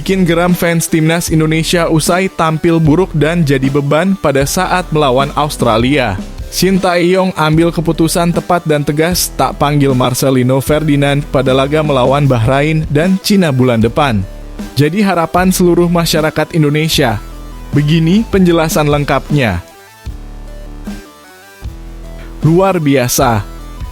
bikin geram fans timnas Indonesia usai tampil buruk dan jadi beban pada saat melawan Australia. Shin Tae-yong ambil keputusan tepat dan tegas tak panggil Marcelino Ferdinand pada laga melawan Bahrain dan Cina bulan depan. Jadi harapan seluruh masyarakat Indonesia. Begini penjelasan lengkapnya. Luar biasa,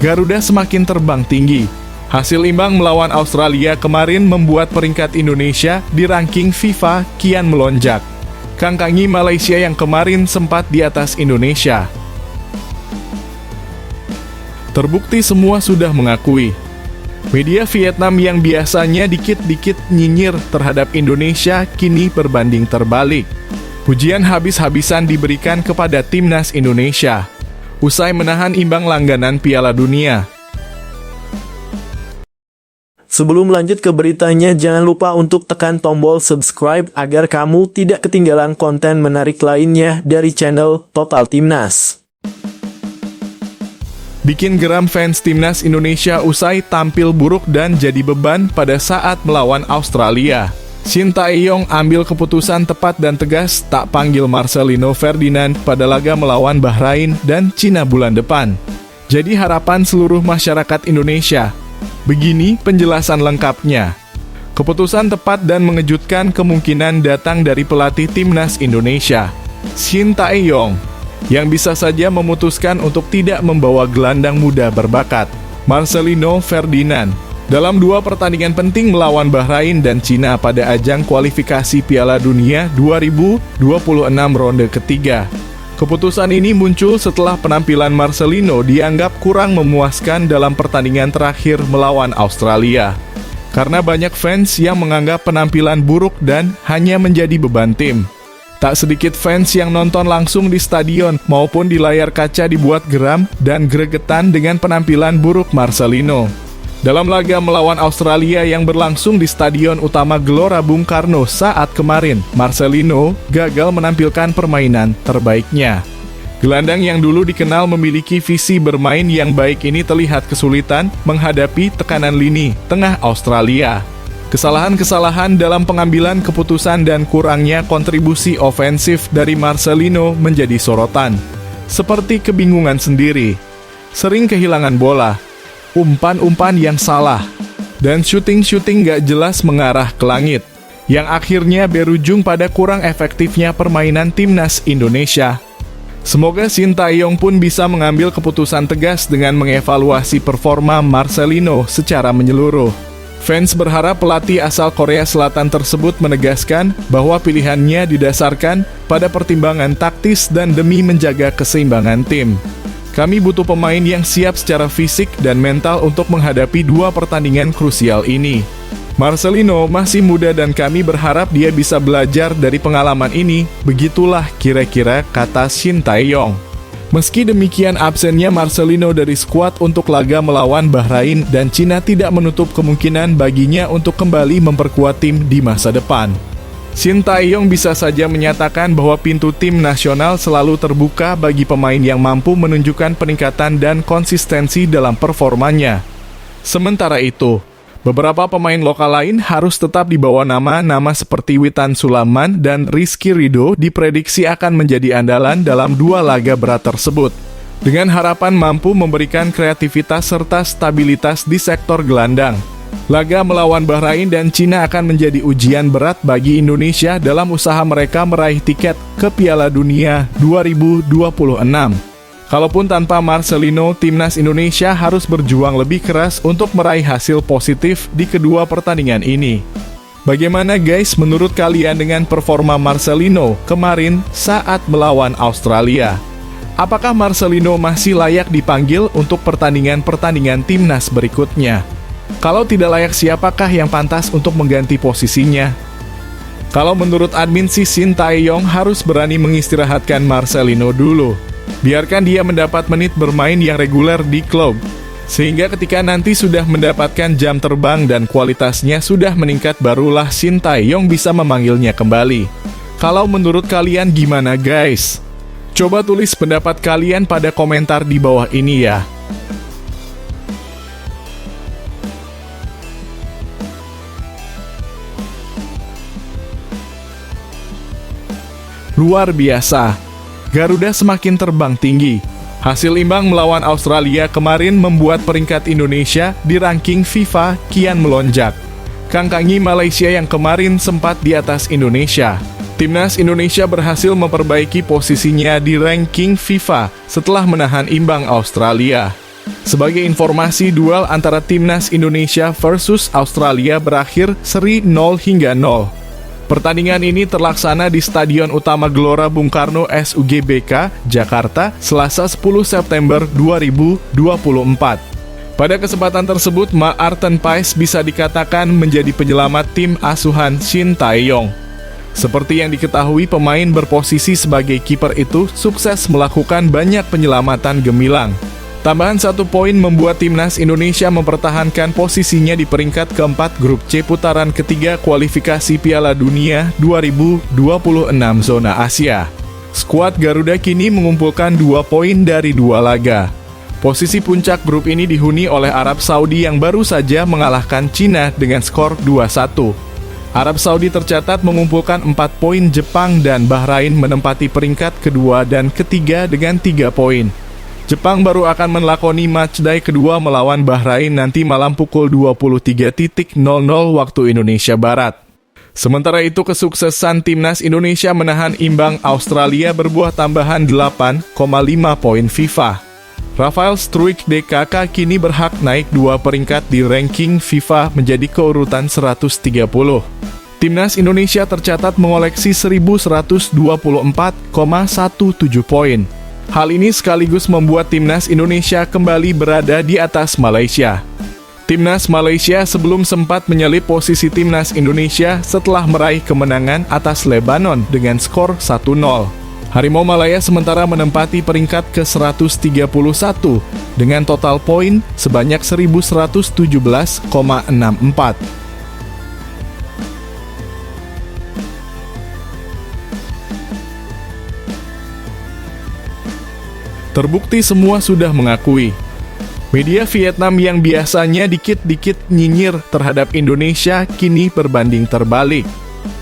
Garuda semakin terbang tinggi. Hasil imbang melawan Australia kemarin membuat peringkat Indonesia di ranking FIFA kian melonjak. Kangkangi Malaysia yang kemarin sempat di atas Indonesia. Terbukti semua sudah mengakui. Media Vietnam yang biasanya dikit-dikit nyinyir terhadap Indonesia kini berbanding terbalik. Pujian habis-habisan diberikan kepada timnas Indonesia usai menahan imbang langganan Piala Dunia. Sebelum lanjut ke beritanya, jangan lupa untuk tekan tombol subscribe agar kamu tidak ketinggalan konten menarik lainnya dari channel Total Timnas. Bikin geram fans timnas Indonesia usai tampil buruk dan jadi beban pada saat melawan Australia. Shin Tae-yong ambil keputusan tepat dan tegas tak panggil Marcelino Ferdinand pada laga melawan Bahrain dan Cina bulan depan. Jadi harapan seluruh masyarakat Indonesia. Begini penjelasan lengkapnya. Keputusan tepat dan mengejutkan kemungkinan datang dari pelatih timnas Indonesia, Shin Tae-yong, yang bisa saja memutuskan untuk tidak membawa gelandang muda berbakat, Marcelino Ferdinand, dalam dua pertandingan penting melawan Bahrain dan Cina pada ajang kualifikasi Piala Dunia 2026 ronde ketiga. Keputusan ini muncul setelah penampilan Marcelino dianggap kurang memuaskan dalam pertandingan terakhir melawan Australia. Karena banyak fans yang menganggap penampilan buruk dan hanya menjadi beban tim. Tak sedikit fans yang nonton langsung di stadion maupun di layar kaca dibuat geram dan gregetan dengan penampilan buruk Marcelino. Dalam laga melawan Australia yang berlangsung di Stadion Utama Gelora Bung Karno saat kemarin, Marcelino gagal menampilkan permainan terbaiknya. Gelandang yang dulu dikenal memiliki visi bermain yang baik ini terlihat kesulitan menghadapi tekanan lini tengah Australia. Kesalahan-kesalahan dalam pengambilan keputusan dan kurangnya kontribusi ofensif dari Marcelino menjadi sorotan. Seperti kebingungan sendiri, sering kehilangan bola, umpan-umpan yang salah, dan syuting-syuting gak jelas mengarah ke langit, yang akhirnya berujung pada kurang efektifnya permainan timnas Indonesia. Semoga Shin Tae-yong pun bisa mengambil keputusan tegas dengan mengevaluasi performa Marcelino secara menyeluruh. Fans berharap pelatih asal Korea Selatan tersebut menegaskan bahwa pilihannya didasarkan pada pertimbangan taktis dan demi menjaga keseimbangan tim. Kami butuh pemain yang siap secara fisik dan mental untuk menghadapi dua pertandingan krusial ini. Marcelino masih muda dan kami berharap dia bisa belajar dari pengalaman ini, begitulah kira-kira kata Shin Tae-yong. Meski demikian, absennya Marcelino dari skuad untuk laga melawan Bahrain dan Cina tidak menutup kemungkinan baginya untuk kembali memperkuat tim di masa depan. Shin Tae-yong bisa saja menyatakan bahwa pintu tim nasional selalu terbuka bagi pemain yang mampu menunjukkan peningkatan dan konsistensi dalam performanya. Sementara itu, beberapa pemain lokal lain harus tetap dibawa nama seperti Witan Sulaiman dan Rizky Ridho diprediksi akan menjadi andalan dalam dua laga berat tersebut, dengan harapan mampu memberikan kreativitas serta stabilitas di sektor gelandang. Laga melawan Bahrain dan Cina akan menjadi ujian berat bagi Indonesia dalam usaha mereka meraih tiket ke Piala Dunia 2026. Kalaupun tanpa Marcelino, timnas Indonesia harus berjuang lebih keras untuk meraih hasil positif di kedua pertandingan ini. Bagaimana guys menurut kalian dengan performa Marcelino kemarin saat melawan Australia? Apakah Marcelino masih layak dipanggil untuk pertandingan-pertandingan timnas berikutnya? Kalau tidak layak, siapakah yang pantas untuk mengganti posisinya? Kalau menurut admin Shin Tae-yong harus berani mengistirahatkan Marcelino dulu. Biarkan dia mendapat menit bermain yang reguler di klub. Sehingga ketika nanti sudah mendapatkan jam terbang dan kualitasnya sudah meningkat, barulah Shin Tae-yong bisa memanggilnya kembali. Kalau menurut kalian gimana guys? Coba tulis pendapat kalian pada komentar di bawah ini ya. Luar biasa. Garuda semakin terbang tinggi. Hasil imbang melawan Australia kemarin membuat peringkat Indonesia di ranking FIFA kian melonjak. Kangkangi Malaysia yang kemarin sempat di atas Indonesia. Timnas Indonesia berhasil memperbaiki posisinya di ranking FIFA setelah menahan imbang Australia. Sebagai informasi, duel antara Timnas Indonesia versus Australia berakhir seri 0-0. Pertandingan ini terlaksana di Stadion Utama Gelora Bung Karno SUGBK, Jakarta, Selasa 10 September 2024. Pada kesempatan tersebut, Maarten Paes bisa dikatakan menjadi penyelamat tim asuhan Shin Tae-yong. Seperti yang diketahui, pemain berposisi sebagai kiper itu sukses melakukan banyak penyelamatan gemilang. Tambahan 1 poin membuat Timnas Indonesia mempertahankan posisinya di peringkat keempat grup C putaran ketiga kualifikasi Piala Dunia 2026 zona Asia. Skuad Garuda kini mengumpulkan 2 poin dari 2 laga. Posisi puncak grup ini dihuni oleh Arab Saudi yang baru saja mengalahkan Cina dengan skor 2-1. Arab Saudi tercatat mengumpulkan 4 poin, Jepang dan Bahrain menempati peringkat kedua dan ketiga dengan 3 poin. Jepang baru akan melakoni matchday kedua melawan Bahrain nanti malam pukul 23.00 waktu Indonesia Barat. Sementara itu, kesuksesan Timnas Indonesia menahan imbang Australia berbuah tambahan 8,5 poin FIFA. Rafael Struijk DKK kini berhak naik 2 peringkat di ranking FIFA menjadi keurutan 130. Timnas Indonesia tercatat mengoleksi 1.124,17 poin. Hal ini sekaligus membuat Timnas Indonesia kembali berada di atas Malaysia. Timnas Malaysia sebelum sempat menyalip posisi Timnas Indonesia setelah meraih kemenangan atas Lebanon dengan skor 1-0. Harimau Malaya sementara menempati peringkat ke-131 dengan total poin sebanyak 1.117,64. Terbukti semua sudah mengakui. Media Vietnam yang biasanya dikit-dikit nyinyir terhadap Indonesia kini berbanding terbalik.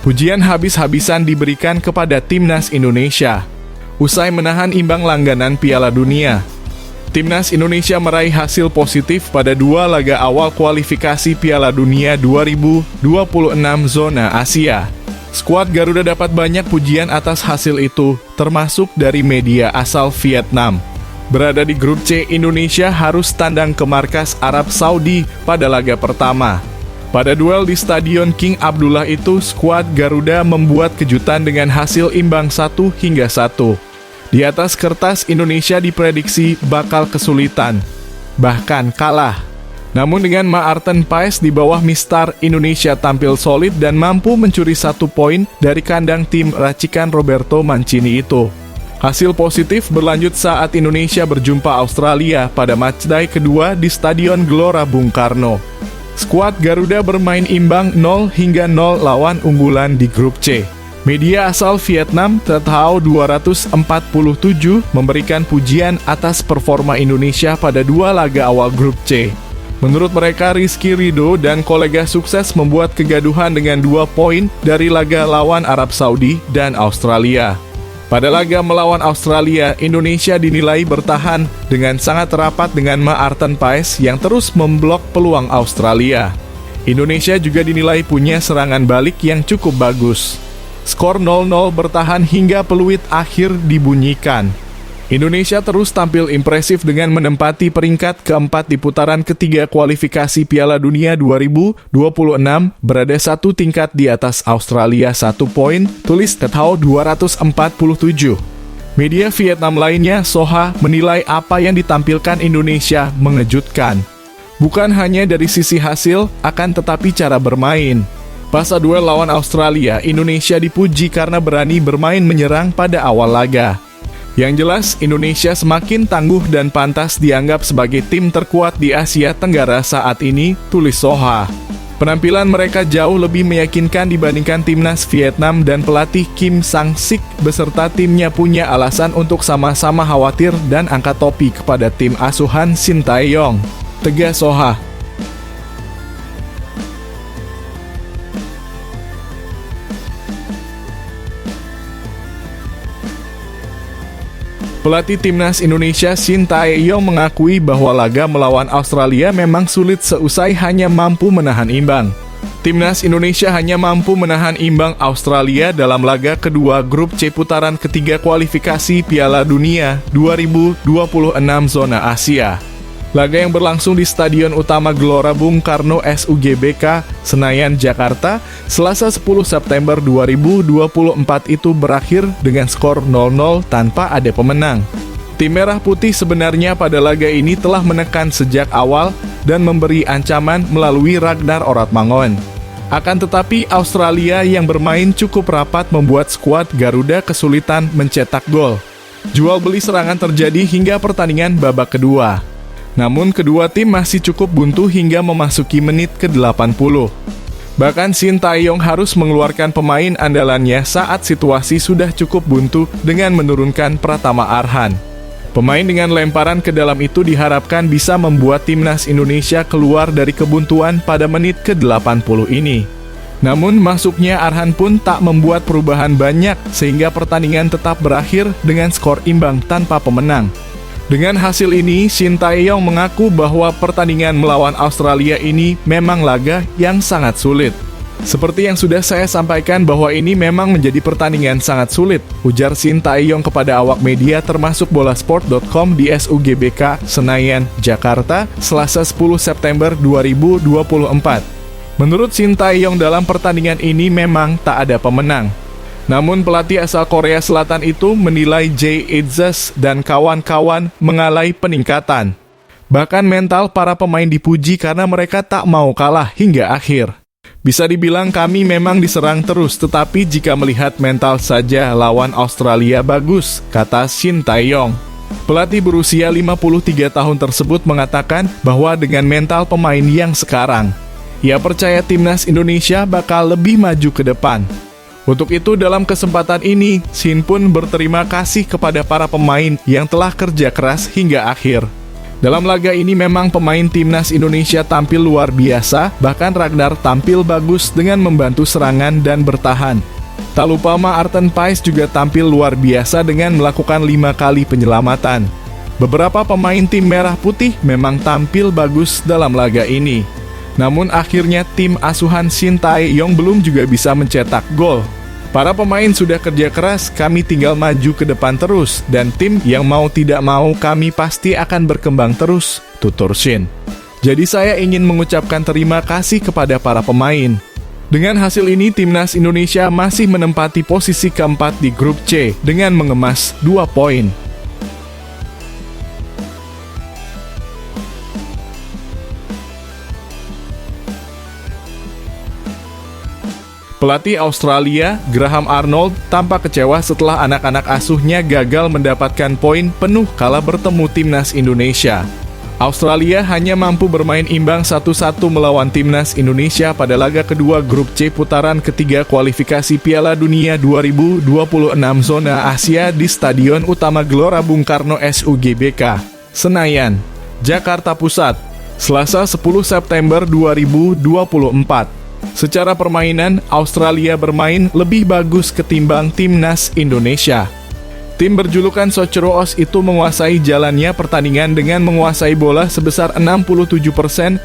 Pujian habis-habisan diberikan kepada Timnas Indonesia. Usai menahan imbang langganan Piala Dunia, Timnas Indonesia meraih hasil positif pada 2 laga awal kualifikasi Piala Dunia 2026 zona Asia. Skuad Garuda dapat banyak pujian atas hasil itu, termasuk dari media asal Vietnam. Berada di grup C, Indonesia harus tandang ke markas Arab Saudi pada laga pertama. Pada duel di Stadion King Abdullah itu, skuad Garuda membuat kejutan dengan hasil imbang 1-1. Di atas kertas, Indonesia diprediksi bakal kesulitan, bahkan kalah. Namun dengan Maarten Paes di bawah Mistar, Indonesia tampil solid dan mampu mencuri 1 poin dari kandang tim racikan Roberto Mancini itu. Hasil positif berlanjut saat Indonesia berjumpa Australia pada matchday kedua di Stadion Gelora Bung Karno. Skuad Garuda bermain imbang 0-0 lawan unggulan di grup C. Media asal Vietnam, Tet Hao 247, memberikan pujian atas performa Indonesia pada 2 laga awal grup C. Menurut mereka, Rizky Ridho dan kolega sukses membuat kegaduhan dengan 2 poin dari laga lawan Arab Saudi dan Australia. Pada laga melawan Australia, Indonesia dinilai bertahan dengan sangat rapat dengan Maarten Paes yang terus memblok peluang Australia. Indonesia juga dinilai punya serangan balik yang cukup bagus. Skor 0-0 bertahan hingga peluit akhir dibunyikan. Indonesia terus tampil impresif dengan menempati peringkat keempat di putaran ketiga kualifikasi Piala Dunia 2026, berada 1 tingkat di atas Australia 1 poin, tulis Tet Hao 247. Media Vietnam lainnya, Soha, menilai apa yang ditampilkan Indonesia mengejutkan. Bukan hanya dari sisi hasil, akan tetapi cara bermain. Pas duel lawan Australia, Indonesia dipuji karena berani bermain menyerang pada awal laga. Yang jelas, Indonesia semakin tangguh dan pantas dianggap sebagai tim terkuat di Asia Tenggara saat ini, tulis Soha. Penampilan mereka jauh lebih meyakinkan dibandingkan timnas Vietnam dan pelatih Kim Sang-sik beserta timnya punya alasan untuk sama-sama khawatir dan angkat topi kepada tim asuhan Shin Tae-yong, tegas Soha. Pelatih Timnas Indonesia Shin Tae-yong mengakui bahwa laga melawan Australia memang sulit seusai hanya mampu menahan imbang. Timnas Indonesia hanya mampu menahan imbang Australia dalam laga kedua grup C putaran ketiga kualifikasi Piala Dunia 2026 zona Asia. Laga yang berlangsung di Stadion Utama Gelora Bung Karno SUGBK, Senayan, Jakarta, Selasa 10 September 2024 itu berakhir dengan skor 0-0 tanpa ada pemenang. Tim Merah Putih sebenarnya pada laga ini telah menekan sejak awal dan memberi ancaman melalui Ragnar Oratmangun. Akan tetapi Australia yang bermain cukup rapat membuat skuad Garuda kesulitan mencetak gol. Jual beli serangan terjadi hingga pertandingan babak kedua. Namun kedua tim masih cukup buntu hingga memasuki menit ke-80. Bahkan Shin Tae-yong harus mengeluarkan pemain andalannya saat situasi sudah cukup buntu dengan menurunkan Pratama Arhan. Pemain dengan lemparan ke dalam itu diharapkan bisa membuat Timnas Indonesia keluar dari kebuntuan pada menit ke-80 ini. Namun masuknya Arhan pun tak membuat perubahan banyak sehingga pertandingan tetap berakhir dengan skor imbang tanpa pemenang. Dengan hasil ini, Shin Tae-yong mengaku bahwa pertandingan melawan Australia ini memang laga yang sangat sulit. Seperti yang sudah saya sampaikan bahwa ini memang menjadi pertandingan sangat sulit, ujar Shin Tae-yong kepada awak media termasuk bolasport.com di SUGBK, Senayan, Jakarta, Selasa 10 September 2024. Menurut Shin Tae-yong dalam pertandingan ini memang tak ada pemenang. Namun pelatih asal Korea Selatan itu menilai Jae Idzas dan kawan-kawan mengalami peningkatan. Bahkan mental para pemain dipuji karena mereka tak mau kalah hingga akhir. Bisa dibilang kami memang diserang terus, tetapi jika melihat mental saja lawan Australia bagus, kata Shin Tae-yong. Pelatih berusia 53 tahun tersebut mengatakan bahwa dengan mental pemain yang sekarang, ia percaya Timnas Indonesia bakal lebih maju ke depan. Untuk itu dalam kesempatan ini, Shin pun berterima kasih kepada para pemain yang telah kerja keras hingga akhir. Dalam laga ini memang pemain Timnas Indonesia tampil luar biasa, bahkan Ragnar tampil bagus dengan membantu serangan dan bertahan. Tak lupa Maarten Paes juga tampil luar biasa dengan melakukan 5 kali penyelamatan. Beberapa pemain tim Merah Putih memang tampil bagus dalam laga ini. Namun akhirnya tim asuhan Shin Tae-yong belum juga bisa mencetak gol. Para pemain sudah kerja keras, kami tinggal maju ke depan terus, dan tim yang mau tidak mau kami pasti akan berkembang terus, tutur Shin. Jadi saya ingin mengucapkan terima kasih kepada para pemain. Dengan hasil ini, Timnas Indonesia masih menempati posisi keempat di grup C dengan mengemas 2 poin. Pelatih Australia, Graham Arnold, tampak kecewa setelah anak-anak asuhnya gagal mendapatkan poin penuh kala bertemu Timnas Indonesia. Australia hanya mampu bermain imbang 1-1 melawan Timnas Indonesia pada laga kedua grup C putaran ketiga kualifikasi Piala Dunia 2026 zona Asia di Stadion Utama Gelora Bung Karno SUGBK, Senayan, Jakarta Pusat, Selasa 10 September 2024. Secara permainan, Australia bermain lebih bagus ketimbang Timnas Indonesia. Tim berjulukan Socheroos itu menguasai jalannya pertandingan dengan menguasai bola sebesar 67%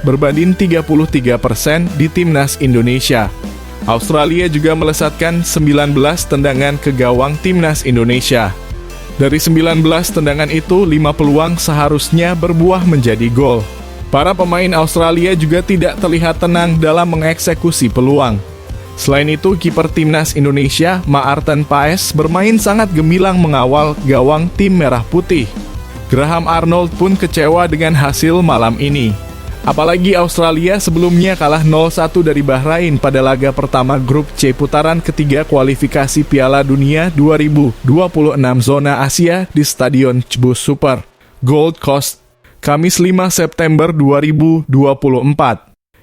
berbanding 33% di Timnas Indonesia. Australia juga melesatkan 19 tendangan ke gawang Timnas Indonesia. Dari 19 tendangan itu, 5 peluang seharusnya berbuah menjadi gol. Para pemain Australia juga tidak terlihat tenang dalam mengeksekusi peluang. Selain itu, kiper Timnas Indonesia, Maarten Paes, bermain sangat gemilang mengawal gawang tim Merah Putih. Graham Arnold pun kecewa dengan hasil malam ini. Apalagi Australia sebelumnya kalah 0-1 dari Bahrain pada laga pertama grup C putaran ketiga kualifikasi Piala Dunia 2026 zona Asia di Stadion Cibus Super, Gold Coast, Kamis 5 September 2024.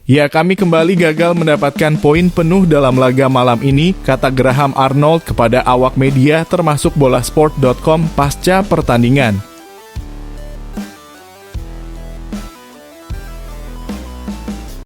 Ya, kami kembali gagal mendapatkan poin penuh dalam laga malam ini, kata Graham Arnold kepada awak media termasuk bolasport.com pasca pertandingan.